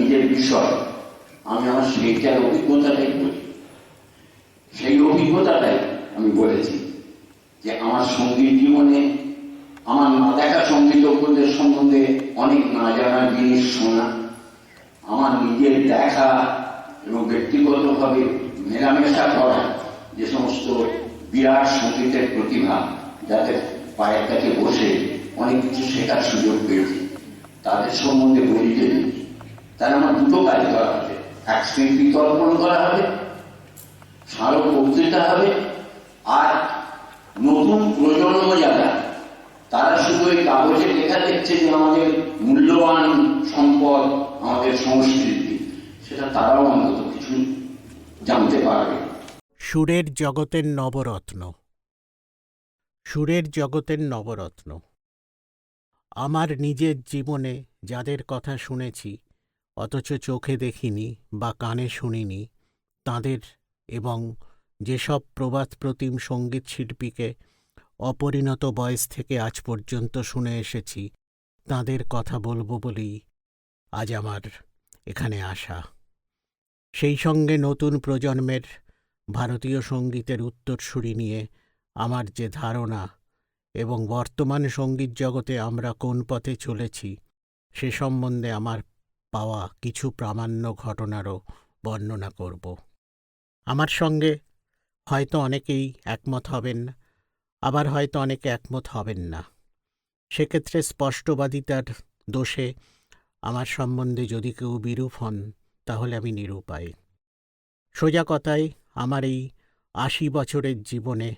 নিজের বিষয়, আমি আমার সেইটার অভিজ্ঞতাটাই বলি। সেই অভিজ্ঞতাটাই আমি বলেছি যে আমার সঙ্গীত জীবনে আমার না দেখা সঙ্গীতজ্ঞদের সম্বন্ধে অনেক না জানার জিনিস শোনা, আমার নিজের দেখা এবং ব্যক্তিগতভাবে মেলামেশা করা যে সমস্ত বিরাট সঙ্গীতের প্রতিভা, যাদের পায়ের কাছে বসে অনেক কিছু শেখার সুযোগ পেয়েছি, তাদের সম্বন্ধে বলিতে দিই। তার আমার দুটো কাজ করা হবে, এক স্মৃতি তর্পণ করা হবে, স্মারক বক্তৃতা হবে, আর নতুন প্রজন্ম যারা, তারা শুধু এই কাগজে লেখা দেখছে যে আমাদের মূল্যবান সম্পদ আমাদের সংস্কৃতি, সেটা তারাও অন্তত কিছু জানতে পারবে। সুরের জগতের নবরত্ন। সুরের জগতের নবরত্ন। আমার নিজের জীবনে যাদের কথা শুনেছি অথচ চোখে দেখিনি বা কানে শুনিনি, তাঁদের এবং যেসব প্রবাদ প্রতিম সঙ্গীত শিল্পীকে অপরিণত বয়স থেকে আজ পর্যন্ত শুনে এসেছি, তাঁদের কথা বলবো বলেই আজ আমার এখানে আসা। সেই সঙ্গে নতুন প্রজন্মের ভারতীয় সঙ্গীতের উত্তরসূরি নিয়ে আমার যে ধারণা এবং বর্তমান সঙ্গীত জগতে আমরা কোন পথে চলেছি সে সম্বন্ধে আমার পাওয়া কিছু প্রামাণ্য ঘটনারও বর্ণনা করব। আমার সঙ্গে হয়তো অনেকেই একমত হবেন, আবার হয়তো অনেকে একমত হবেন না। সেক্ষেত্রে স্পষ্টবাদিতার দোষে আমার সম্বন্ধে যদি কেউ বিরূপ হন, তাহলে আমি নিরুপায়। সোজা কথায় আমার এই ৮০ বছরের জীবনে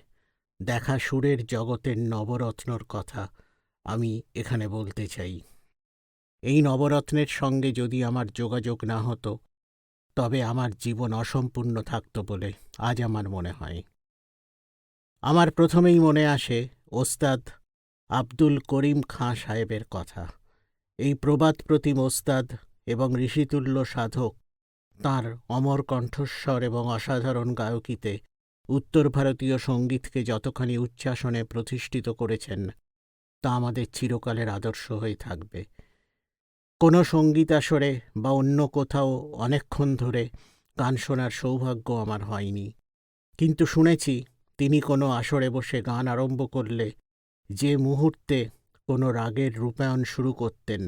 দেখা সুরের জগতের নবরত্নর কথা আমি এখানে বলতে চাই। এই নবরত্নের সঙ্গে যদি আমার যোগাযোগ না হতো, তবে আমার জীবন অসম্পূর্ণ থাকত বলে আজ আমার মনে হয়। আমার প্রথমেই মনে আসে ওস্তাদ আব্দুল করিম খাঁ সাহেবের কথা। এই প্রবাদ প্রতিম ওস্তাদ এবং ঋষিতুল্য সাধক তাঁর অমর কণ্ঠস্বর এবং অসাধারণ গায়কিতে উত্তর ভারতীয় সঙ্গীতকে যতখানি উচ্চাসনে প্রতিষ্ঠিত করেছেন, তা আমাদের চিরকালের আদর্শ হয়ে থাকবে। কোনো সঙ্গীত আসরে বা অন্য কোথাও অনেকক্ষণ ধরে গান শোনার সৌভাগ্য আমার হয়নি, কিন্তু শুনেছি তিনি কোনো আসরে বসে গান আরম্ভ করলে যে মুহূর্তে কোনো রাগের রূপায়ণ শুরু করতেন,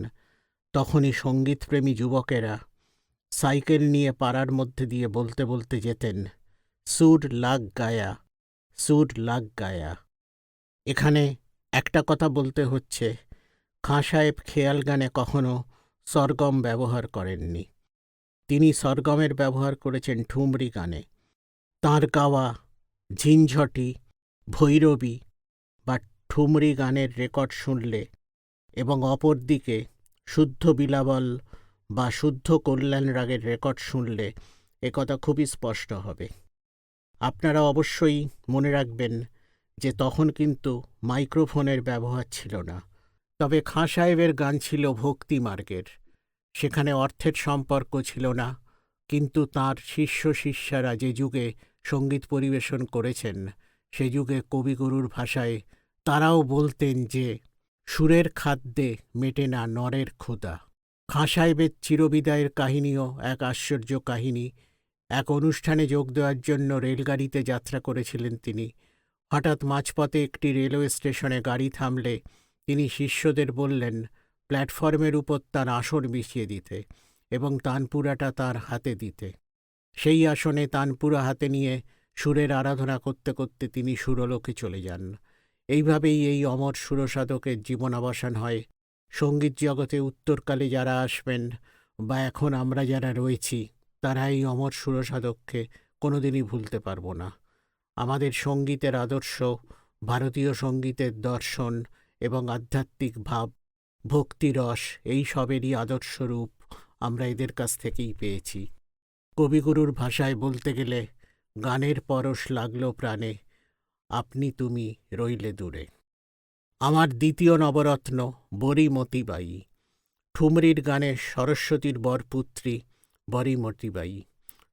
তখনই সঙ্গীতপ্রেমী যুবকেরা সাইকেল নিয়ে পাড়ার মধ্যে দিয়ে বলতে বলতে যেতেন, সুর লাগ গায়া, সুর লাগ গায়া। এখানে একটা কথা বলতে হচ্ছে, খাঁ সাহেব খেয়াল গানে কখনো সরগম ব্যবহার করেননি। তিনি সরগমের ব্যবহার করেছেন ঠুমরি গানে। তাঁর গাওয়া ঝিনঝটি, ভৈরবী বা ঠুমরি গানের রেকর্ড শুনলে এবং অপরদিকে শুদ্ধ বিলাবল বা শুদ্ধ কল্যাণ রাগের রেকর্ড শুনলে একথা খুবই স্পষ্ট হবে। আপনারা অবশ্যই মনে রাখবেন যে তখন কিন্তু মাইক্রোফোনের ব্যবহার ছিল না। তবে খাঁ সাহেবের গান ছিল ভক্তি মার্গের। সেখানে অর্থের সম্পর্ক ছিল না, কিন্তু তাঁর শিষ্য শিষ্যারা যে যুগে সঙ্গীত পরিবেশন করেছেন, সে যুগে কবিগুরুর ভাষায় তারাও বলতেন যে সুরের খাদ্যে মেটে না নরের ক্ষুধা। খাঁ সাহেবের চিরবিদায়ের কাহিনীও এক আশ্চর্য কাহিনী। এক অনুষ্ঠানে যোগ দেওয়ার জন্য রেলগাড়িতে যাত্রা করেছিলেন তিনি। হঠাৎ মাঝপথে একটি রেলওয়ে স্টেশনে গাড়ি থামলে তিনি শিষ্যদের বললেন প্ল্যাটফর্মের উপর তার আসন বিছিয়ে দিতে এবং তানপুরাটা তার হাতে দিতে। সেই আসনে তানপুরা হাতে নিয়ে সুরের আরাধনা করতে করতে তিনি সুরলোকে চলে যান। এইভাবেই এই অমর সুরসাধকের জীবনাবসান হয়। সঙ্গীত জগতে উত্তরকালে যারা আসবেন বা এখন আমরা যারা রয়েছি, তারা এই অমর সুরসাধককে কোনোদিনই ভুলতে পারব না। আমাদের সঙ্গীতের আদর্শ, ভারতীয় সঙ্গীতের দর্শন এবং আধ্যাত্মিক ভাব, ভক্তিরস, এই সবেরই আদর্শরূপ আমরা এদের কাছ থেকেই পেয়েছি। কবিগুরুর ভাষায় বলতে গেলে, গানের পরশ লাগলো প্রাণে, আপনি তুমি রইলে দূরে। আমার দ্বিতীয় নবরত্ন বরী মতিবাই। ঠুমরির গানে সরস্বতীর বরপুত্রী বরী মতিবাই।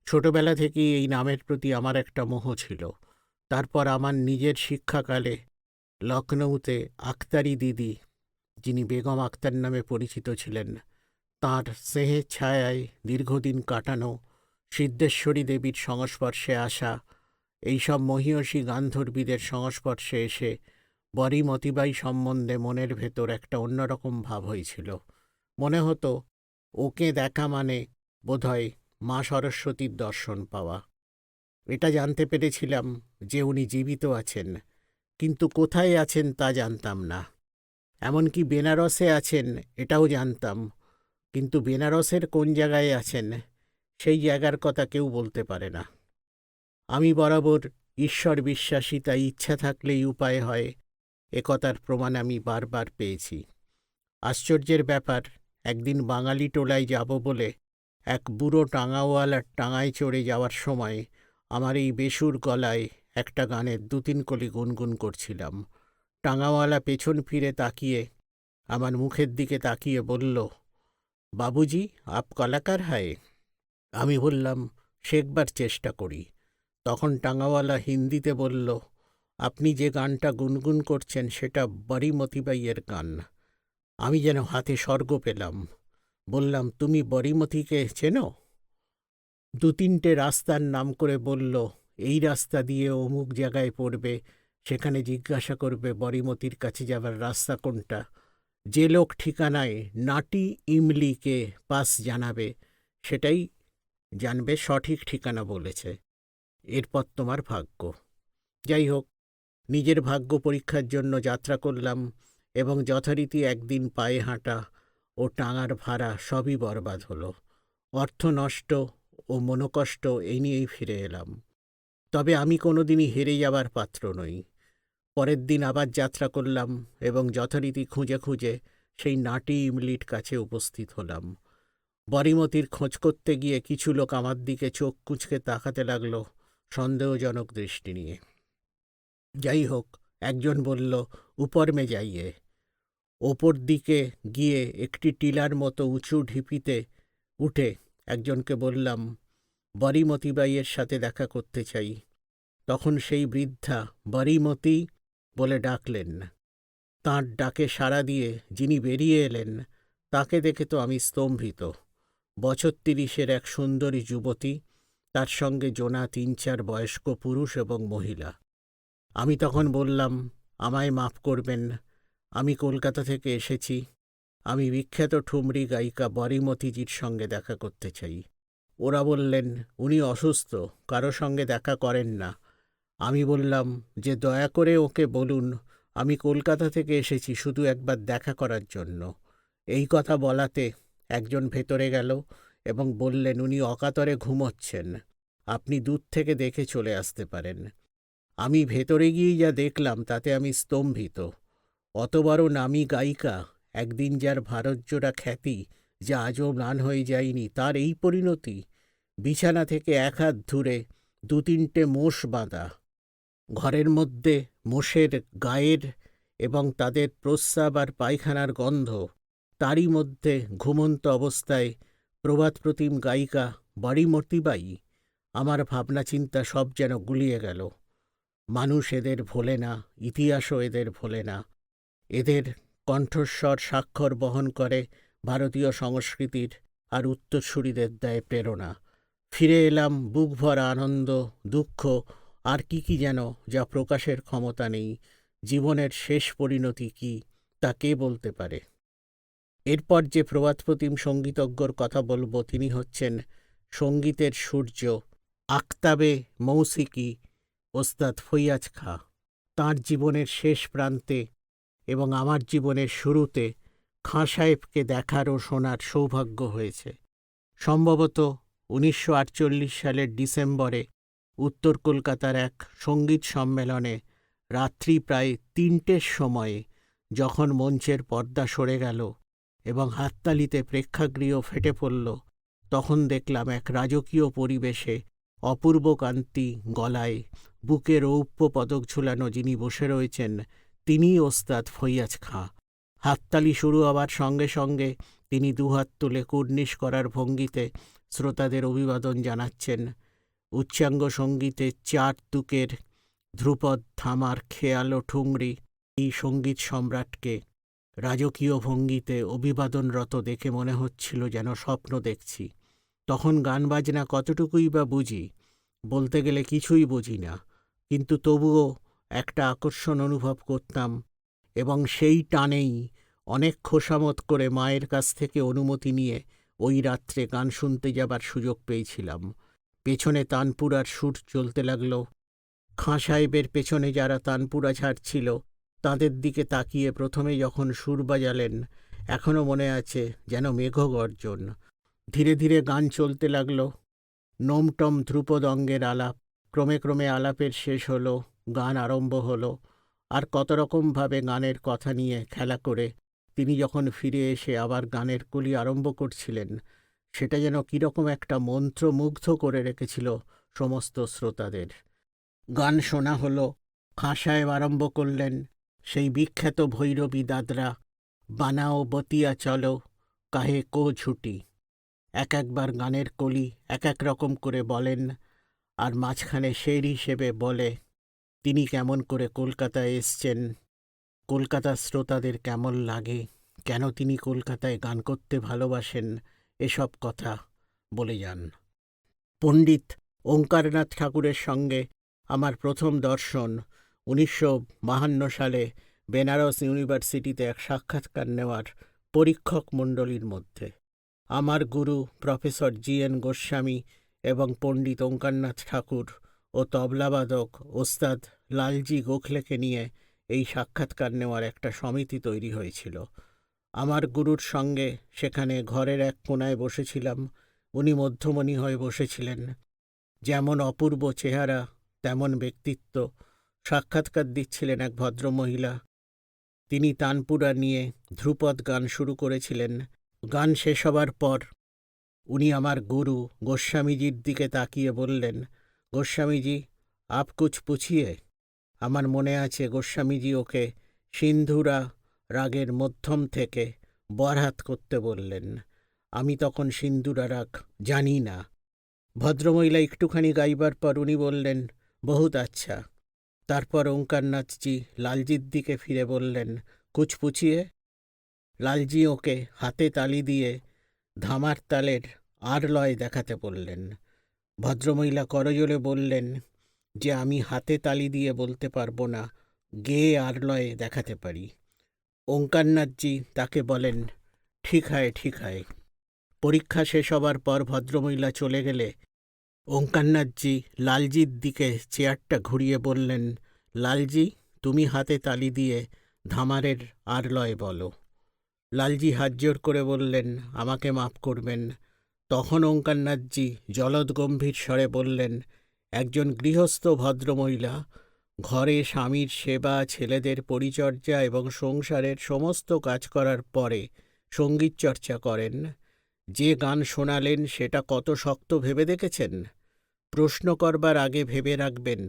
ছোটবেলা থেকেই এই নামের প্রতি আমার একটা মোহ ছিল। তারপর আমার নিজের শিক্ষাকালে লখনৌতে আখতারি দিদি, যিনি বেগম আখতার নামে পরিচিত ছিলেন, তাঁর স্নেহের ছায়ায় দীর্ঘদিন কাটানো, সিদ্ধেশ্বরী দেবীর সংস্পর্শে আসা, এইসব মহীয়সী গান্ধর্বীদের সংস্পর্শে এসে বরী মতিবাই সম্বন্ধে মনের ভেতর একটা অন্যরকম ভাব হয়েছিল। মনে হতো ওকে দেখা মানে বোধহয় মা সরস্বতীর দর্শন পাওয়া। এটা জানতে পেরেছিলাম যে উনি জীবিত আছেন, কিন্তু কোথায় আছেন তা জানতাম না। এমনকি বেনারসে আছেন এটাও জানতাম, কিন্তু বেনারসের কোন জায়গায় আছেন সেই জায়গার কথা কেউ বলতে পারে না। আমি বরাবর ঈশ্বর বিশ্বাসী, তাই ইচ্ছা থাকলেই উপায় হয়, একথার প্রমাণ আমি বারবার পেয়েছি। আশ্চর্যের ব্যাপার, একদিন বাঙালি টোলায় যাব বলে এক বুড়ো টাঙাওয়ালার টাঙায় চড়ে যাওয়ার সময় আমার এই বেসুর গলায় একটা গানের ২-৩ কলি গুনগুন করছিলাম। টাঙাওয়ালা পেছন ফিরে তাকিয়ে আমার মুখের দিকে তাকিয়ে বলল, বাবুজি আপ কলাকার হায়? আমি বললাম, শেখবার চেষ্টা করি। তখন টাঙাওয়ালা হিন্দিতে বলল, আপনি যে গানটা গুনগুন করছেন সেটা বরী মতিবাইয়ের গান। আমি যেন হাতে স্বর্গ পেলাম। বললাম, তুমি বরীমতিকে চেনো? ২-৩টে রাস্তার নাম করে বলল, এই রাস্তা দিয়ে অমুক জায়গায় পড়বে, সেখানে জিজ্ঞাসা করবে বরীমতির কাছে যাবার রাস্তা কোনটা। যে লোক ঠিকানায় নাটি ইমলিকে পাস জানাবে সেটাই জানবে সঠিক ঠিকানা বলেছে। এরপর তোমার ভাগ্য। যাই হোক, নিজের ভাগ্য পরীক্ষার জন্য যাত্রা করলাম এবং যথারীতি একদিন পায়ে হাঁটা ও টাঙার ভাড়া সবই বরবাদ হলো। অর্থ নষ্ট ও মনোকষ্ট এই নিয়েই ফিরে এলাম। তবে আমি কোনোদিনই হেরে যাবার পাত্র নই। পরের দিন আবার যাত্রা করলাম এবং যথারীতি খুঁজে খুঁজে সেই নাটি ইমলির কাছে উপস্থিত হলাম। বরীমতির খোঁজ করতে গিয়ে কিছু লোক আমার দিকে চোখ কুঁচকে তাকাতে লাগলো সন্দেহজনক দৃষ্টি নিয়ে। যাই হোক, একজন বলল, উপর মে যাইয়ে। ওপর দিকে গিয়ে একটি টিলার মতো উঁচু ঢিপিতে উঠে একজনকে বললাম, বরীমতিবাইয়ের সাথে দেখা করতে চাই। তখন সেই বৃদ্ধা বরীমতি বলে ডাকলেন। তাঁর ডাকে সাড়া দিয়ে যিনি বেরিয়ে এলেন তাকে দেখে তো আমি স্তম্ভিত। বছর ৩০-এর এক সুন্দরী যুবতী, তার সঙ্গে জোনা ৩-৪ বয়স্ক পুরুষ এবং মহিলা। আমি তখন বললাম, আমায় মাফ করবেন, আমি কলকাতা থেকে এসেছি। আমি বিখ্যাত ঠুমরি গায়িকা বরীমতিজির সঙ্গে দেখা করতে চাই। ওরা বললেন, উনি অসুস্থ, কারো সঙ্গে দেখা করেন না। আমি বললাম যে দয়া করে ওকে বলুন আমি কলকাতা থেকে এসেছি শুধু একবার দেখা করার জন্য। এই কথা বলাতে একজন ভেতরে গেল এবং বললেন, উনি অকাতরে ঘুমোচ্ছেন, আপনি দূর থেকে দেখে চলে আসতে পারেন। আমি ভেতরে গিয়ে যা দেখলাম তাতে আমি স্তম্ভিত। অত বড় নামী গায়িকা, একদিন যার ভারতজোড়া খ্যাতি, যা আজও ম্লান হয়ে যায়নি, তার এই পরিণতি। বিছানা থেকে এক হাত দূরে ২-৩টে মোষ বাঁধা। ঘরের মধ্যে মোষের গায়ের এবং তাদের প্রস্রাব আর পায়খানার গন্ধ। তারই মধ্যে ঘুমন্ত অবস্থায় প্রবাদপ্রতিম গায়িকা বরীমতিবাই। আমার ভাবনা চিন্তা সব যেন গুলিয়ে গেল। মানুষ এদের ভোলে না, ইতিহাসও এদের ভোলে না। এদের কণ্ঠস্বর স্বাক্ষর বহন করে ভারতীয় সংস্কৃতির, আর উত্তরসূরিদের দেয় প্রেরণা। ফিরে এলাম বুক ভরা আনন্দ, দুঃখ আর কি যেন, যা প্রকাশের ক্ষমতা নেই। জীবনের শেষ পরিণতি কি তা কে বলতে পারে? এরপর যে প্রবাদপ্রতিম সঙ্গীতজ্ঞর কথা বলবো তিনি হচ্ছেন সঙ্গীতের সূর্য, আখতাবে মৌসিকি ওস্তাদ ফৈয়াজ খাঁ। তাঁর জীবনের শেষ প্রান্তে এবং আমার জীবনের শুরুতে খাঁ সাহেবকে দেখার ও শোনার সৌভাগ্য হয়েছে। সম্ভবত ১৯৪৮ সালের ডিসেম্বরে উত্তর কলকাতার এক সঙ্গীত সম্মেলনে রাত্রি প্রায় ৩টের সময়ে, যখন মঞ্চের পর্দা সরে গেল এবং হাততালিতে প্রেক্ষাগৃহ ফেটে পড়ল, তখন দেখলাম এক রাজকীয় পরিবেশে অপূর্ব কান্তি গলায় বুকে রৌপ্য পদক ঝুলানো যিনি বসে রয়েছেন তিনিই ওস্তাদ ফৈয়াজ খাঁ। হাততালি শুরু হওয়ার সঙ্গে সঙ্গে তিনি দুহাত তুলে কুর্নিশ করার ভঙ্গিতে শ্রোতাদের অভিবাদন জানাচ্ছেন। উচ্চাঙ্গ সঙ্গীতে ৪ তুকের ধ্রুপদ ধামার খেয়াল ও ঠুংরি এই সঙ্গীত সম্রাটকে রাজকীয় ভঙ্গিতে অভিবাদনরত দেখে মনে হচ্ছিল যেন স্বপ্ন দেখছি। তখন গান বাজনা কতটুকুই বা বুঝি, বলতে গেলে কিছুই বুঝি না, কিন্তু তবুও একটা আকর্ষণ অনুভব করতাম, এবং সেই টানেই অনেক খোশামত করে মায়ের কাছ থেকে অনুমতি নিয়ে ওই রাত্রে গান শুনতে যাবার সুযোগ পেয়েছিলাম। পেছনে তানপুরার সুর চলতে লাগল। খাঁ সাহেবের পেছনে যারা তানপুরা ছাড়ছিল তাদের দিকে তাকিয়ে প্রথমে যখন সুর বাজালেন, এখনও মনে আছে যেন মেঘগর্জন। ধীরে ধীরে গান চলতে লাগল। নোমটম ধ্রুপদ অঙ্গের আলাপ। ক্রমে ক্রমে আলাপের শেষ হলো, গান আরম্ভ হলো। আর কত রকমভাবে গানের কথা নিয়ে খেলা করে তিনি যখন ফিরে এসে আবার গানের কলি আরম্ভ করছিলেন, সেটা যেন কীরকম একটা মন্ত্রমুগ্ধ করে রেখেছিল সমস্ত শ্রোতাদের। গান শোনা হলো। খাঁ সাহেব আরম্ভ করলেন সেই বিখ্যাত ভৈরবী দাদরা, বানাও বতিয়া চলো কাহে কো ছুটি। এক একবার গানের কলি এক এক রকম করে বলেন, আর মাঝখানে শের হিসেবে বলে তিনি কেমন করে কলকাতায় এসছেন, কলকাতার শ্রোতাদের কেমন লাগে, কেন তিনি কলকাতায় গান করতে ভালোবাসেন, এসব কথা বলে যান। পণ্ডিত ওঙ্কারনাথ ঠাকুরের সঙ্গে আমার প্রথম দর্শন 1952 সালে বেনারস ইউনিভার্সিটিতে এক সাক্ষাৎকার নেওয়ার পরীক্ষক মণ্ডলীর মধ্যে। আমার গুরু প্রফেসর জি.এন. গোস্বামী এবং পণ্ডিত ওঙ্কারনাথ ঠাকুর ও তবলাবাদক ওস্তাদ লালজি গোখলেকে নিয়ে এই সাক্ষাৎকার নেওয়ার একটা সমিতি তৈরি হয়েছিল। আমার গুরুর সঙ্গে সেখানে ঘরের এক কোণায় বসেছিলাম। উনি মধ্যমণি হয়ে বসেছিলেন। যেমন অপূর্ব চেহারা তেমন ব্যক্তিত্ব। সাক্ষাৎকার দিচ্ছিলেন এক ভদ্রমহিলা। তিনি তানপুরা নিয়ে ধ্রুপদ গান শুরু করেছিলেন। গান শেষ হবার পর উনি আমার গুরু গোস্বামীজির দিকে তাকিয়ে বললেন, গোস্বামীজি আপ কুছ পুছিয়ে। আমার মনে আছে গোস্বামীজি ওকে সিন্ধুরা রাগের মধ্যম থেকে বরহাত করতে বললেন। আমি তখন সিন্ধুরা রাগ জানি না। ভদ্রমহিলা একটুখানি গাইবার পর উনি বললেন, বহুত আচ্ছা। তারপর ওঙ্কারনাথজি লালজির দিকে ফিরে বললেন, কুছ পুছিয়ে। লালজি ওকে হাতে তালি দিয়ে ধামার তালের আর লয় দেখাতে বললেন। ভদ্রমহিলা করজোরে বললেন যে আমি হাতে তালি দিয়ে বলতে পারবো না, গেয়ে আর লয় দেখাতে পারি। ওঙ্কারনাথজি তাকে বলেন, ঠিক হয় ঠিক হয়। পরীক্ষা শেষ হবার পর ভদ্রমহিলা চলে গেলে ওঙ্কারনাথজি লালজির দিকে চেয়ারটা ঘুরিয়ে বললেন, লালজি তুমি হাতে তালি দিয়ে ধামারের আর লয় বলো। লালজি হাত জোর করে বললেন, আমাকে মাফ করবেন। তখন ওঙ্কারনাথজি জলদগম্ভীর স্বরে বললেন, একজন গৃহস্থ ভদ্রমহিলা ঘরে স্বামীর সেবা, ছেলেদের পরিচর্যা এবং সংসারের সমস্ত কাজ করার পরে সঙ্গীত চর্চা করেন। যে গান শোনালেন সেটা কত শক্ত ভেবে দেখেছেন? প্রশ্ন করবার আগে ভেবে রাখবেন,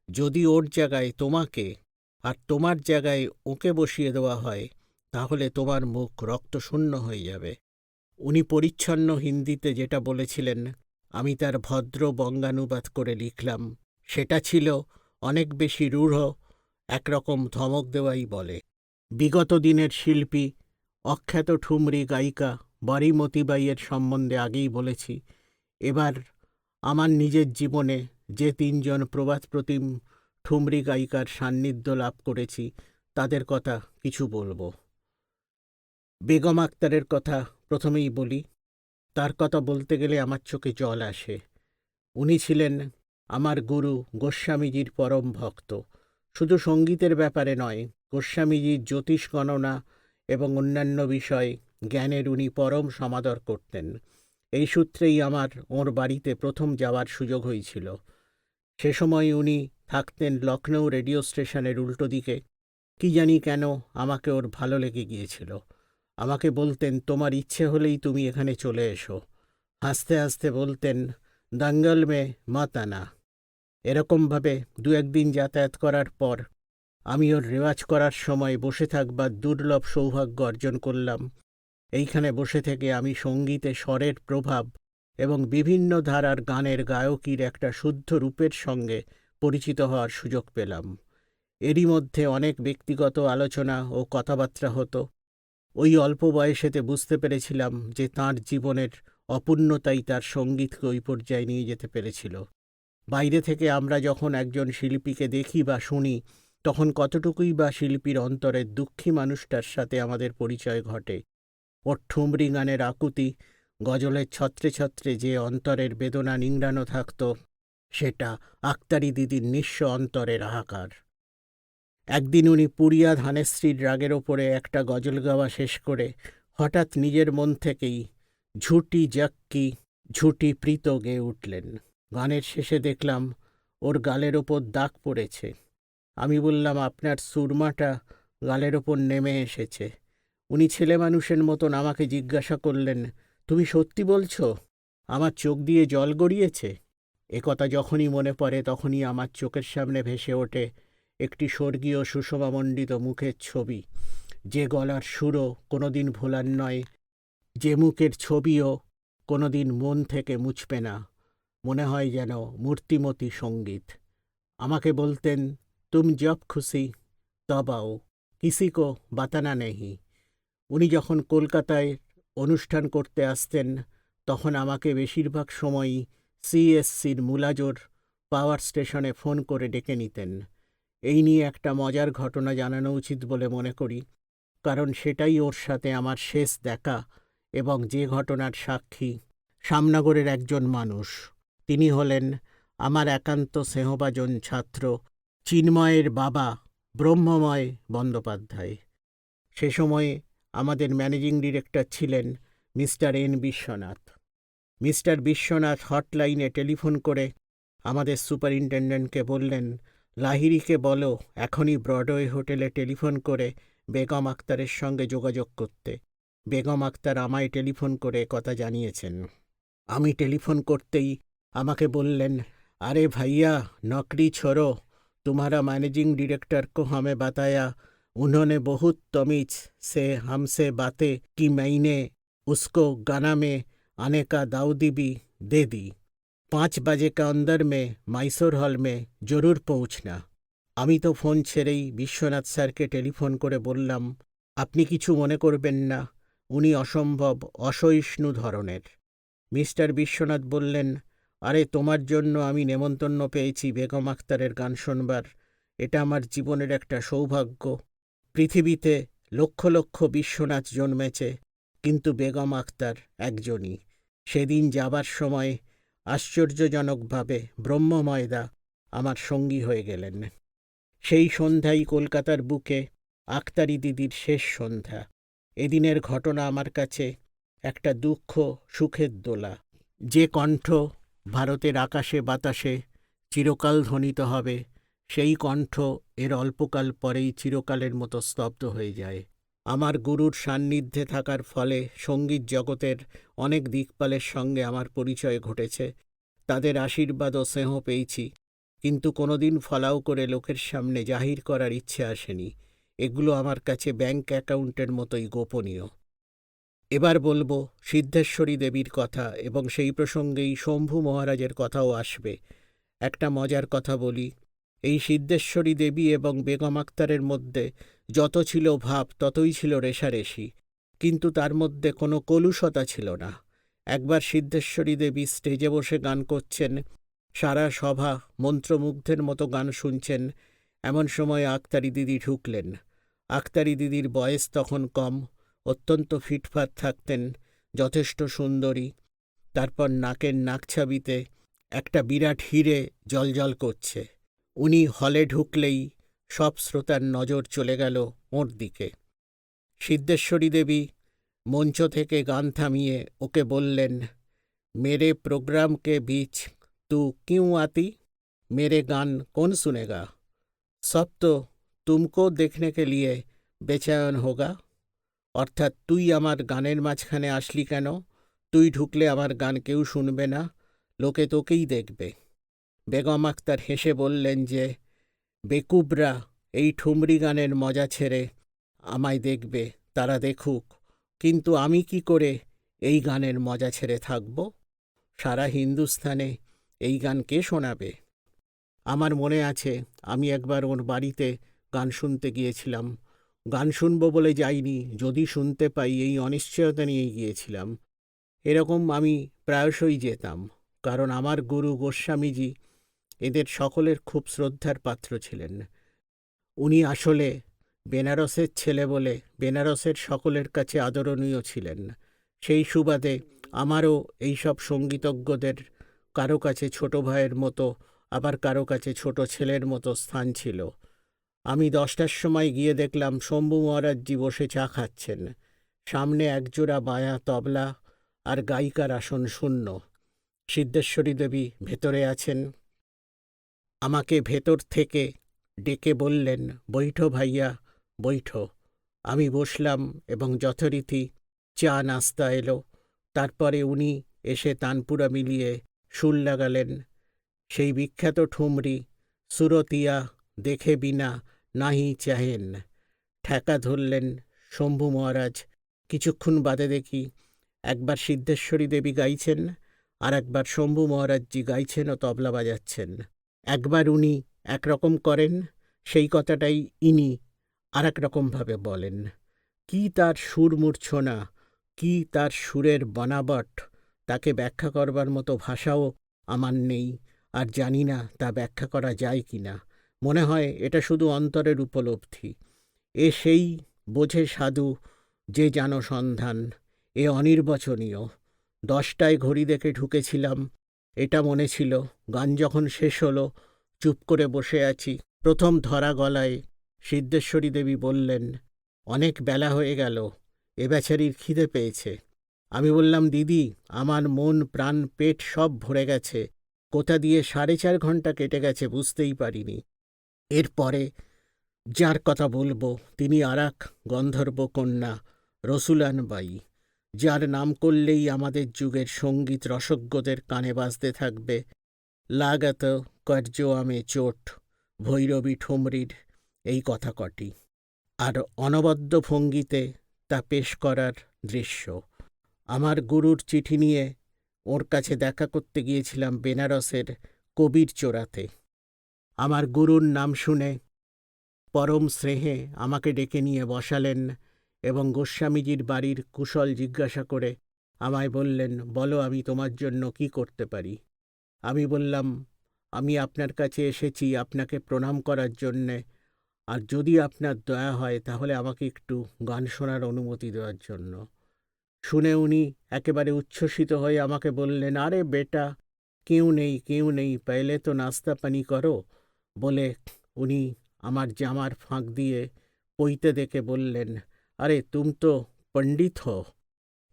যদি ওর জায়গায় তোমাকে আর তোমার জায়গায় ওকে বসিয়ে দেওয়া হয়, তাহলে তোমার মুখ রক্তশূন্য হয়ে যাবে। উনি পরিচ্ছন্ন হিন্দিতে যেটা বলেছিলেন আমি তার ভদ্র বঙ্গানুবাদ করে লিখলাম। সেটা ছিল অনেক বেশি রূঢ়, একরকম ধমক দেওয়াই বলে। বিগত দিনের শিল্পী, অখ্যাত ঠুমরি গায়িকা বারী মতিবাইয়ের সম্বন্ধে আগেই বলেছি। এবার আমার নিজের জীবনে যে তিনজন প্রবাদপ্রতিম ঠুমরি গায়িকার সান্নিধ্য লাভ করেছি তাদের কথা কিছু বলবো। বেগম আক্তারের কথা প্রথমেই বলি। তার কথা বলতে গেলে আমার চোখে জল আসে। উনি ছিলেন আমার গুরু গোস্বামীজির পরম ভক্ত। শুধু সঙ্গীতের ব্যাপারে নয়, গোস্বামীজির জ্যোতিষ গণনা এবং অন্যান্য বিষয় জ্ঞানের উনি পরম সমাদর করতেন। এই সূত্রেই আমার ওর বাড়িতে প্রথম যাওয়ার সুযোগ হয়েছিল। সে সময় উনি থাকতেন লখনৌ রেডিও স্টেশনের উল্টো দিকে। কি জানি কেন আমাকে ওর ভালো লেগে গিয়েছিল। আমাকে বলতেন, তোমার ইচ্ছে হলেই তুমি এখানে চলে এসো। হাসতে হাসতে বলতেন, দাঙ্গল মে মত আনা। এরকমভাবে দু একদিন যাতায়াত করার পর আমি ওর রেওয়াজ করার সময় বসে থাকবার দুর্লভ সৌভাগ্য অর্জন করলাম। এইখানে বসে থেকে আমি সঙ্গীতে স্বরের প্রভাব এবং বিভিন্ন ধারার গানের গায়কীর একটা শুদ্ধ রূপের সঙ্গে পরিচিত হওয়ার সুযোগ পেলাম। এরই মধ্যে অনেক ব্যক্তিগত আলোচনা ও কথাবার্তা হতো। ওই অল্প বয়সেতে বুঝতে পেরেছিলাম যে তাঁর জীবনের অপূর্ণতাই তার সঙ্গীতকে ওই পর্যায়ে নিয়ে যেতে পেরেছিল। বাইরে থেকে আমরা যখন একজন শিল্পীকে দেখি বা শুনি, তখন কতটুকুই বা শিল্পীর অন্তরের দুঃখী মানুষটার সাথে আমাদের পরিচয় ঘটে। ওর ঠুমরি গানের আকুতি, গজলের ছত্রে ছত্রে যে অন্তরের বেদনা নিংড়ানো থাকত, সেটা আক্তারি দিদির নিঃস্ব অন্তরের হাহাকার। একদিন উনি পুরিয়া ধানেশ্রীর রাগের ওপরে একটা গজল গাওয়া শেষ করে হঠাৎ নিজের মন থেকেই ঝুটি জাক্কি ঝুটি প্রীত গেয়ে উঠলেন। গানের শেষে দেখলাম ওর গালের ওপর দাগ পড়েছে। আমি বললাম, আপনার সুরমাটা গালের ওপর নেমে এসেছে। উনি ছেলে মানুষের মতন আমাকে জিজ্ঞাসা করলেন, তুমি সত্যি বলছো? আমার চোখ দিয়ে জল গড়িয়েছে। একথা যখনই মনে পড়ে তখনই আমার চোখের সামনে ভেসে ওঠে একটি স্বর্গীয় সুষমামণ্ডিত মুখের ছবি, যে গলার সুরও কোনোদিন ভোলার নয়, যে মুখের ছবিও কোনোদিন মন থেকে মুছবে না। মনে হয় যেন মূর্তিমতী সঙ্গীত। আমাকে বলতেন, তুম জব খুশি তব আও, কিসি কো বাতানা নেহি। উনি যখন কলকাতায় অনুষ্ঠান করতে আসতেন, তখন আমাকে বেশিরভাগ সময়ই সিএসসির মুলাজোর পাওয়ার স্টেশনে ফোন করে ডেকে নিতেন। এই নিয়ে একটা মজার ঘটনা জানানো উচিত বলে মনে করি, কারণ সেটাই ওর সাথে আমার শেষ দেখা এবং যে ঘটনার সাক্ষী শ্যামনগরের একজন মানুষ। তিনি হলেন আমার একান্ত স্নেহভাজন ছাত্র চিন্ময়ের বাবা ব্রহ্মময় বন্দ্যোপাধ্যায়। সে সময়ে আমাদের ম্যানেজিং ডিরেক্টর ছিলেন mister N Biswanath. Mister Biswanath হটলাইনে টেলিফোন করে আমাদের সুপারিনটেন্ডেন্টকে বললেন, লাহিড়িকে বলো এখনই ব্রডওয়ে হোটেলে টেলিফোন করে বেগম আক্তারের সঙ্গে যোগাযোগ করতে। বেগম আক্তার আমায় টেলিফোন করে কথা জানিয়েছেন। আমি টেলিফোন করতেই আমাকে বললেন, আরে ভাইয়া নকরি ছোড়ো, तुम्हारा मैनेजिंग डायरेक्टर को हमें बताया, उन्होंने बहुत तमीज से हमसे बातें की, मैंने उसको गाना में आने का दाऊदी भी दे दी। 5 बजे का अंदर में मैसूर हॉल में जरूर पहुंचना। আমি তো ফোন ছেড়েই বিশ্বনাথ স্যারকে টেলিফোন করে বললাম, আপনি কিছু মনে করবেন না, উনি অসম্ভব অসহিষ্ণু ধরনের। মিস্টার বিশ্বনাথ বললেন, আরে তোমার জন্য আমি নেমন্তন্ন পেয়েছি বেগম আক্তারের গান শোনবার। এটা আমার জীবনের একটা সৌভাগ্য। পৃথিবীতে লক্ষ লক্ষ বিশ্বনাথ জন্মেছে, কিন্তু বেগম আক্তার একজনই। সেদিন যাবার সময় আশ্চর্যজনকভাবে ব্রহ্মময়দা আমার সঙ্গী হয়ে গেলেন। সেই সন্ধ্যাই কলকাতার বুকে আক্তারি দিদির শেষ সন্ধ্যা। এদিনের ঘটনা আমার কাছে একটা দুঃখ সুখের দোলা। যে কণ্ঠ ভারতের আকাশে বাতাসে চিরকাল ধ্বনিত হবে, সেই কণ্ঠ এর অল্পকাল পরেই চিরকালের মতো স্তব্ধ হয়ে যায়। আমার গুরুর সান্নিধ্যে থাকার ফলে সঙ্গীত জগতের অনেক দিকপালের সঙ্গে আমার পরিচয় ঘটেছে। তাদের আশীর্বাদ ও স্নেহ পেয়েছি, কিন্তু কোনোদিন ফলাও করে লোকের সামনে জাহির করার ইচ্ছে আসেনি। এগুলো আমার কাছে ব্যাংক অ্যাকাউন্টের মতোই গোপনীয়। এবার বলবো সিদ্ধেশ্বরী দেবীর কথা, এবং সেই প্রসঙ্গেই শম্ভু মহারাজের কথাও আসবে। একটা মজার কথা বলি, এই সিদ্ধেশ্বরী দেবী এবং বেগম আক্তারের মধ্যে যত ছিল ভাব ততই ছিল রেষারেষি, কিন্তু তার মধ্যে কোনো কলুষতা ছিল না। একবার সিদ্ধেশ্বরী দেবী স্টেজে বসে গান করছেন, সারা সভা মন্ত্রমুগ্ধের মতো গান শুনছেন। এমন সময় আক্তারি দিদি ঢুকলেন। আক্তারি দিদির বয়স তখন কম, অত্যন্ত ফিটফাট থাকতেন, যথেষ্ট সুন্দরী। তারপর নাকের নাকছাবিতে একটা বিরাট হিরে জ্বলজ্বল করছে। উনি হলে ঢুকলেই সব শ্রোতার নজর চলে গেল ওঁর দিকে। সিদ্ধেশ্বরী দেবী মঞ্চ থেকে গান থামিয়ে ওকে বললেন, মেরে प्रोग्राम के बीच तू क्यों आती? मेरे गान कौन सुनेगा? सब तो तुमको देखने के लिए बेचैन होगा। অর্থাৎ, তুই আমার গানের মাঝখানে আসলি কেন? তুই ঢুকলে আমার গান কেউ শুনবে না, লোকে তোকেই দেখবে। বেগম আক্তার হেসে বললেন যে, বেকুবরা এই ঠুমরি গানের মজা ছেড়ে আমায় দেখবে, তারা দেখুক, কিন্তু আমি কি করে এই গানের মজা ছেড়ে থাকব? সারা হিন্দুস্থানে এই গান কে শোনাবে? আমার মনে আছে, আমি একবার ওর বাড়িতে গান শুনতে গিয়েছিলাম। গান শুনব বলে যাইনি, যদি শুনতে পাই এই অনিশ্চয়তা নিয়ে গিয়েছিলাম। এরকম আমি প্রায়শই যেতাম, কারণ আমার গুরু গোস্বামীজি এদের সকলের খুব শ্রদ্ধার পাত্র ছিলেন। উনি আসলে বেনারসের ছেলে বলে বেনারসের সকলের কাছে আদরণীয় ছিলেন। সেই সুবাদে আমারও এইসব সঙ্গীতজ্ঞদের কারো কাছে ছোট ভাইয়ের মতো, আবার কারো কাছে ছোট ছেলের মতো স্থান ছিল। আমি 10টার সময় গিয়ে দেখলাম শম্ভু মহারাজজি বসে চা খাচ্ছেন। সামনে একজোড়া বায়া তবলা আর গায়িকার আসন শূন্য। সিদ্ধেশ্বরী দেবী ভেতরে আছেন। আমাকে ভেতর থেকে ডেকে বললেন, বৈঠো ভাইয়া, বৈঠো। আমি বসলাম এবং যথারীতি চা নাস্তা এলো। তারপরে উনি এসে তানপুরা মিলিয়ে সুর লাগালেন। সেই বিখ্যাত ঠুমরি, সুরতিয়া দেখে বিনা নাহি চাহেন। ঠেকা ধরলেন শম্ভু মহারাজ। কিছুক্ষণ বাদে দেখি একবার সিদ্ধেশ্বরী দেবী গাইছেন, আর একবার শম্ভু মহারাজজি গাইছেন ও তবলা বাজাচ্ছেন। একবার উনি একরকম করেন, সেই কথাটাই ইনি আর এক রকমভাবে বলেন। কি তার সুর মূর্ছনা, কি তার সুরের বনাবট, তাকে ব্যাখ্যা করবার মতো ভাষাও আমার নেই, আর জানি না তা ব্যাখ্যা করা যায় কি না। মনে হয় এটা শুধু অন্তরের উপলব্ধি। এ সেই বোঝে সাধু যে জানো সন্ধান, এ অনির্বচনীয়। 10টায় ঘড়ি দেখে ঢুকেছিলাম, এটা মনে ছিল। গান যখন শেষ হলো, চুপ করে বসে আছি। প্রথম ধরা গলায় সিদ্ধেশ্বরী দেবী বললেন, অনেক বেলা হয়ে গেল, এ বেচারির খিদে পেয়েছে। আমি বললাম, দিদি, আমার মন প্রাণ পেট সব ভরে গেছে, কোথা দিয়ে 4.5 ঘন্টা কেটে গেছে বুঝতেই পারিনি। এরপরে যার কথা বলবো তিনি আরাক গন্ধর্ব কন্যা রসুলান বাই, যার নাম করলেই আমাদের যুগের সঙ্গীত রসজ্ঞদের কানে বাজতে থাকবে লাগত কর্য আমে চোট, ভৈরবী ঠুমরির এই কথা কটি, আর অনবদ্য ভঙ্গিতে তা পেশ করার দৃশ্য। আমার গুরুর চিঠি নিয়ে ওর কাছে দেখা করতে গিয়েছিলাম বেনারসের কবির চোরাতে। আমার গুরুর নাম শুনে পরম স্নেহে আমাকে ডেকে নিয়ে বসালেন এবং গোস্বামীজির বাড়ির কুশল জিজ্ঞাসা করে আমায় বললেন, বলো আমি তোমার জন্য কি করতে পারি। আমি বললাম, আমি আপনার কাছে এসেছি আপনাকে প্রণাম করার জন্যে, আর যদি আপনার দয়া হয় তাহলে আমাকে একটু গান শোনার অনুমতি দেওয়ার জন্য। শুনে উনি একেবারে উচ্ছ্বসিত হয়ে আমাকে বললেন, আরে বেটা, কেউ নেই, পেলে তো নাস্তা পানি করো। বলে উনি আমার জামার ফাঁক দিয়ে পইতে দেখে বললেন, আরে তুম তো পণ্ডিত হো।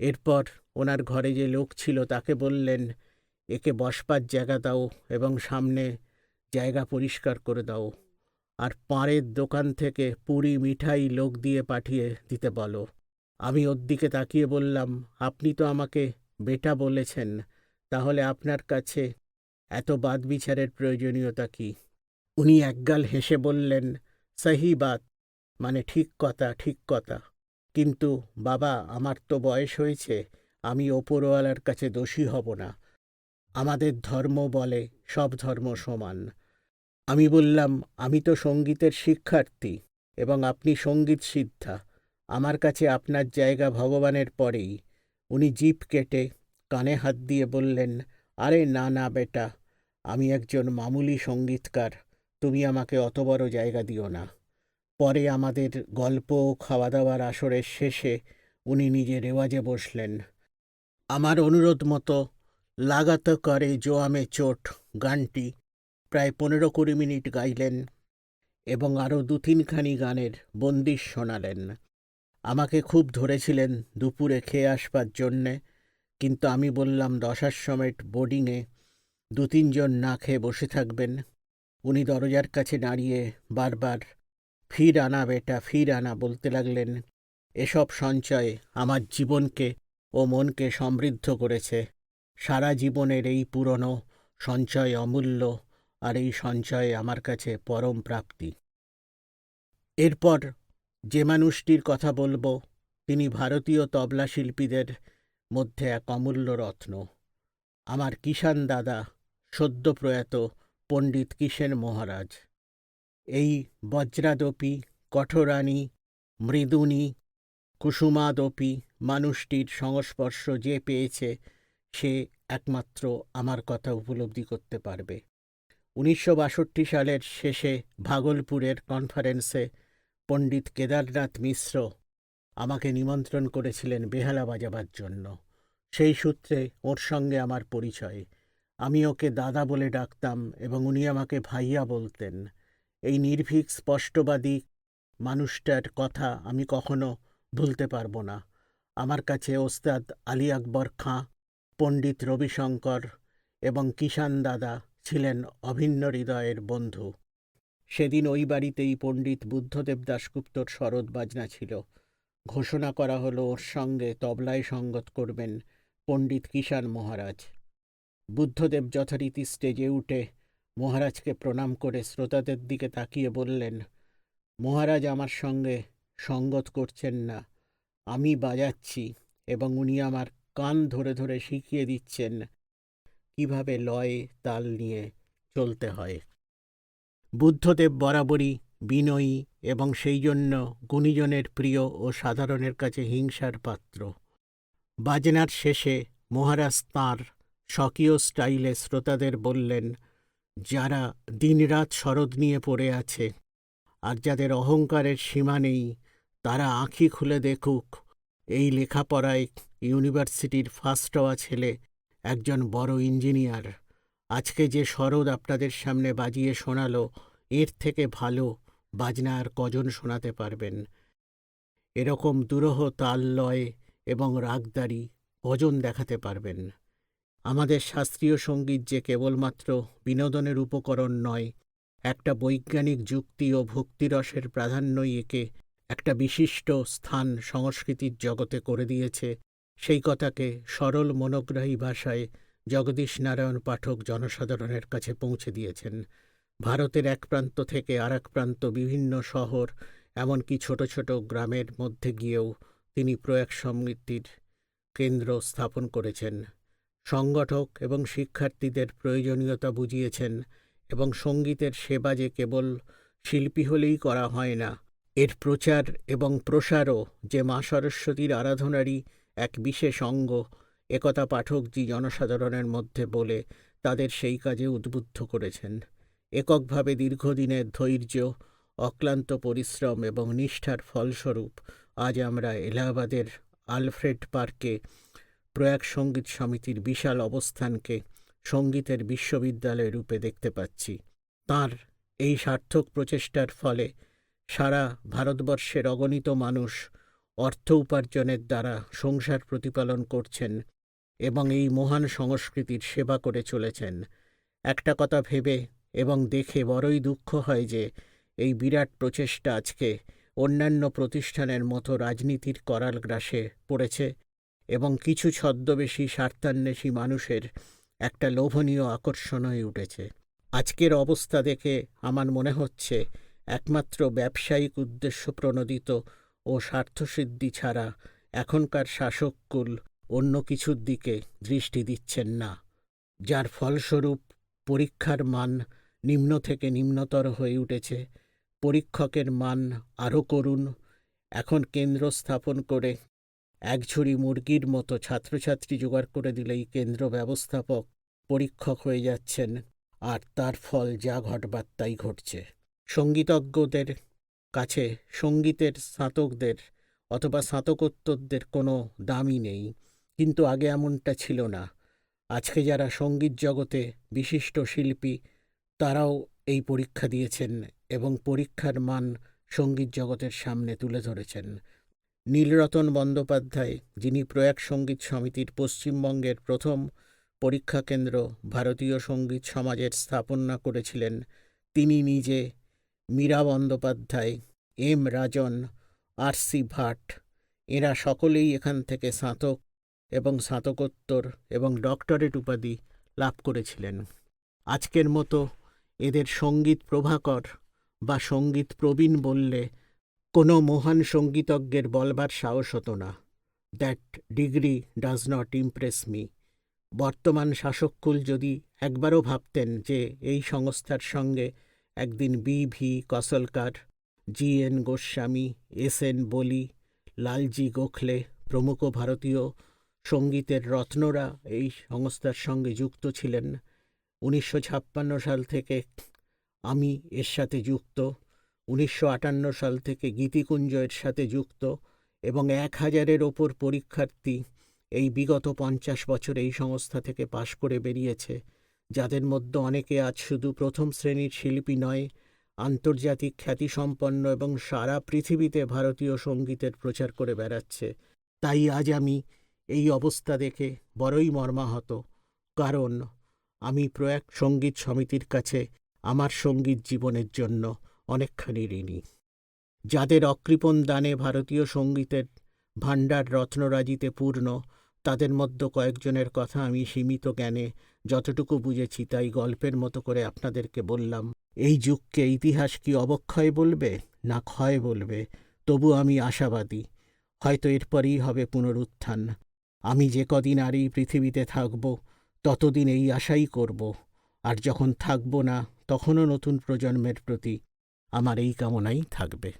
এরপর ওনার ঘরে যে লোক ছিল তাকে বললেন, একে বসবার জায়গা দাও এবং সামনে জায়গা পরিষ্কার করে দাও, আর পাঁড়ের দোকান থেকে পুরি মিঠাই লোক দিয়ে পাঠিয়ে দিতে বলো। আমি ওর দিকে তাকিয়ে বললাম, আপনি তো আমাকে বেটা বলেছেন, তাহলে আপনার কাছে এত বাদবিচারের প্রয়োজনীয়তা কি? উনি একগাল হেসে বললেন, সহি বাত, মানে ঠিক কথা। কিন্তু বাবা, আমার তো বয়স হয়েছে, আমি ওপরওয়ালার কাছে দোষী হব না। আমাদের ধর্ম বলে সব ধর্ম সমান। আমি বললাম, আমি তো সঙ্গীতের শিক্ষার্থী এবং আপনি সঙ্গীত সিদ্ধা। আমার কাছে আপনার জায়গা ভগবানের পরেই। উনি জিভ কেটে কানে হাত দিয়ে বললেন, আরে না বেটা, আমি একজন মামুলি সঙ্গীতকার, তুমি আমাকে অত বড় জায়গা দিও না। পরে আমাদের গল্প ও খাওয়া দাওয়ার আসরের শেষে উনি নিজে রেওয়াজে বসলেন। আমার অনুরোধ মতো লাগাত করে জো আমে চোট গানটি প্রায় 15-20 মিনিট গাইলেন এবং আরও 2-3খানি গানের বন্দিশ শোনালেন। আমাকে খুব ধরেছিলেন দুপুরে খেয়ে আসবার জন্যে, কিন্তু আমি বললাম 10 সমেত বোর্ডিংয়ে 2-3 জন না খেয়ে বসে থাকবেন। উনি দরজার কাছে দাঁড়িয়ে বারবার ফির আনা বেটা, ফির আনা বলতে লাগলেন। এসব সঞ্চয় আমার জীবনকে ও মনকে সমৃদ্ধ করেছে। সারা জীবনের এই পুরনো সঞ্চয় অমূল্য, আর এই সঞ্চয় আমার কাছে পরম প্রাপ্তি। এরপর যে মানুষটির কথা বলবো তিনি ভারতীয় তবলা শিল্পীদের মধ্যে এক অমূল্য রত্ন, আমার কিষাণ দাদা, সদ্য প্রয়াত পণ্ডিত কিষেন মহারাজ। এই বজ্রাদপি কঠোরানি মৃদুনী কুসুমাদপি মানুষটির সংস্পর্শ যে পেয়েছে সে একমাত্র আমার কথা উপলব্ধি করতে পারবে। 1962 সালের শেষে ভাগলপুরের কনফারেন্সে পণ্ডিত কেদারনাথ মিশ্র আমাকে নিমন্ত্রণ করেছিলেন বেহালা বাজাবার জন্য। সেই সূত্রে ওর সঙ্গে আমার পরিচয়। আমি ওকে দাদা বলে ডাকতাম এবং উনি আমাকে ভাইয়া বলতেন। এই নির্ভীক স্পষ্টবাদী মানুষটার কথা আমি কখনো ভুলতে পারবো না। আমার কাছে ওস্তাদ আলী আকবর খাঁ, পণ্ডিত রবিশঙ্কর এবং কিষাণ দাদা ছিলেন অভিন্ন হৃদয়ের বন্ধু। সেদিন ওই বাড়িতেই পণ্ডিত বুদ্ধদেব দাশগুপ্তর শরৎ বাজনা ছিল। ঘোষণা করা হলো ওর সঙ্গে তবলায় সঙ্গত করবেন পণ্ডিত কিষাণ মহারাজ। বুদ্ধদেব যথারীতি স্টেজে উঠে মহারাজকে প্রণাম করে শ্রোতাদের দিকে তাকিয়ে বললেন, মহারাজ আমার সঙ্গে সঙ্গত করছেন না, আমি বাজাচ্ছি এবং উনি আমার কান ধরে ধরে শিখিয়ে দিচ্ছেন কিভাবে লয় তাল নিয়ে চলতে হয়। বুদ্ধদেব বরাবরই বিনয়ী এবং সেই জন্য গুণীজনের প্রিয় ও সাধারণের কাছে হিংসার পাত্র। বাজনার শেষে মহারাজ তাঁর স্বকীয় স্টাইলে শ্রোতাদের বললেন, যারা দিনরাত শরৎ নিয়ে পড়ে আছে আর যাদের অহংকারের সীমা নেই তারা আঁখি খুলে দেখুক, এই লেখাপড়ায় ইউনিভার্সিটির ফার্স্ট হওয়া ছেলে একজন বড় ইঞ্জিনিয়ার। আজকে যে শরৎ আপনাদের সামনে বাজিয়ে শোনালো এর থেকে ভালো বাজনা আর কজন শোনাতে পারবেন? এরকম দুরূহ তাল লয় এবং রাগদারি কজন দেখাতে পারবেন? আমাদের শাস্ত্রীয় সঙ্গীত যে কেবলমাত্র বিনোদনের উপকরণ নয়, একটা বৈজ্ঞানিক যুক্তি ও ভক্তিরসের প্রাধান্যই একে একটা বিশিষ্ট স্থান সংস্কৃতির জগতে করে দিয়েছে, সেই কথাকে সরল মনোগ্রাহী ভাষায় জগদীশ নারায়ণ পাঠক জনসাধারণের কাছে পৌঁছে দিয়েছেন। ভারতের এক প্রান্ত থেকে আর এক প্রান্ত, বিভিন্ন শহর, এমনকি ছোট ছোট গ্রামের মধ্যে গিয়েও তিনি প্রয়াগ সমিতির কেন্দ্র স্থাপন করেছেন। সংগঠক এবং শিক্ষার্থীদের প্রয়োজনীয়তা বুঝিয়েছেন এবং সঙ্গীতের সেবা যে কেবল শিল্পী হলেই করা হয় না, এর প্রচার এবং প্রসারও যে মা সরস্বতীর আরাধনারই এক বিশেষ অঙ্গ, একথা পাঠকজি জনসাধারণের মধ্যে বলে তাদের সেই কাজে উদ্বুদ্ধ করেছেন। এককভাবে দীর্ঘদিনের ধৈর্য, অক্লান্ত পরিশ্রম এবং নিষ্ঠার ফলস্বরূপ আজ আমরা এলাহাবাদের আলফ্রেড পার্কে প্রয়াগ সঙ্গীত সমিতির বিশাল অবস্থানকে সঙ্গীতের বিশ্ববিদ্যালয় রূপে দেখতে পাচ্ছি। তাঁর এই সার্থক প্রচেষ্টার ফলে সারা ভারতবর্ষের অগণিত মানুষ অর্থ উপার্জনের দ্বারা সংসার প্রতিপালন করছেন এবং এই মহান সংস্কৃতির সেবা করে চলেছেন। একটা কথা ভেবে এবং দেখে বড়ই দুঃখ হয় যে এই বিরাট প্রচেষ্টা আজকে অন্যান্য প্রতিষ্ঠানের মতো রাজনীতির করাল গ্রাসে পড়েছে এবং কিছু ছদ্মবেশী স্বার্থান্বেষী মানুষের একটা লোভনীয় আকর্ষণ হয়ে উঠেছে। আজকের অবস্থা দেখে আমার মনে হচ্ছে একমাত্র ব্যবসায়িক উদ্দেশ্য প্রণোদিত ও স্বার্থসিদ্ধি ছাড়া এখনকার শাসককুল অন্য কিছুর দিকে দৃষ্টি দিচ্ছেন না, যার ফলস্বরূপ পরীক্ষার মান নিম্ন থেকে নিম্নতর হয়ে উঠেছে। পরীক্ষকের মান আরও করুন। এখন কেন্দ্র স্থাপন করে এক ঝুড়ি মুরগির মতো ছাত্রছাত্রী জোগাড় করে দিলেই কেন্দ্র ব্যবস্থাপক পরীক্ষক হয়ে যাচ্ছেন, আর তার ফল যা ঘটবার তাই ঘটছে। সঙ্গীতজ্ঞদের কাছে সঙ্গীতের স্নাতকদের অথবা স্নাতকোত্তরদের কোনো দামই নেই, কিন্তু আগে এমনটা ছিল না। আজকে যারা সঙ্গীত জগতে বিশিষ্ট শিল্পী তারাও এই পরীক্ষা দিয়েছেন এবং পরীক্ষার মান সঙ্গীত জগতের সামনে তুলে ধরেছেন। নীলরতন বন্দ্যোপাধ্যায়, যিনি প্রয়াগ সঙ্গীত সমিতির পশ্চিমবঙ্গের প্রথম পরীক্ষা কেন্দ্র ভারতীয় সঙ্গীত সমাজের স্থাপনা করেছিলেন, তিনি নিজে, মীরা বন্দ্যোপাধ্যায়, এম রাজন, আর.সি. ভাট, এরা সকলেই এখান থেকে স্নাতক এবং স্নাতকোত্তর এবং ডক্টরেট উপাধি লাভ করেছিলেন। আজকের মতো এদের সঙ্গীত প্রভাকর বা সঙ্গীত প্রবীণ বললে কোনো মহান সঙ্গীতজ্ঞের বলবার সাহস হতো না। That degree does not Impress me. বর্তমান শাসককুল যদি একবারও ভাবতেন যে এই সংস্থার সঙ্গে একদিন বি.ভি. কসলকার, জি.এন. গোস্বামী, এস.এন. বলি, লালজি গোখলে প্রমুখ ভারতীয় সঙ্গীতের রত্নরা এই সংস্থার সঙ্গে যুক্ত ছিলেন। 1956 সাল থেকে আমি এর সাথে যুক্ত, 1958 সাল থেকে গীতিকুঞ্জ এর সাথে যুক্ত এবং 1000-এর ওপর পরীক্ষার্থী এই বিগত 50 বছর এই সংস্থা থেকে পাশ করে বেরিয়েছে, যাদের মধ্যে অনেকে আজ শুধু প্রথম শ্রেণীর শিল্পী নয়, আন্তর্জাতিক খ্যাতিসম্পন্ন এবং সারা পৃথিবীতে ভারতীয় সঙ্গীতের প্রচার করে বেড়াচ্ছে। তাই আজ আমি এই অবস্থা দেখে বড়ই মর্মাহত, কারণ আমি প্রয়াগ সঙ্গীত সমিতির কাছে আমার সঙ্গীত জীবনের জন্য অনেকখানি ঋণী। যাদের অকৃপণ দানে ভারতীয় সঙ্গীতের ভাণ্ডার রত্নরাজিতে পূর্ণ, তাদের মধ্যে কয়েকজনের কথা আমি সীমিত জ্ঞানে যতটুকু বুঝেছি তাই গল্পের মতো করে আপনাদেরকে বললাম। এই যুগকে ইতিহাস কি অবক্ষয় বলবে না ক্ষয় বলবে, তবু আমি আশাবাদী, হয়তো এরপরই হবে পুনরুত্থান। আমি যে কদিন আর এই পৃথিবীতে থাকব, ততদিন এই আশাই করব, আর যখন থাকব না, তখনও নতুন প্রজন্মের প্রতি আমার এই কামনাই থাকবে।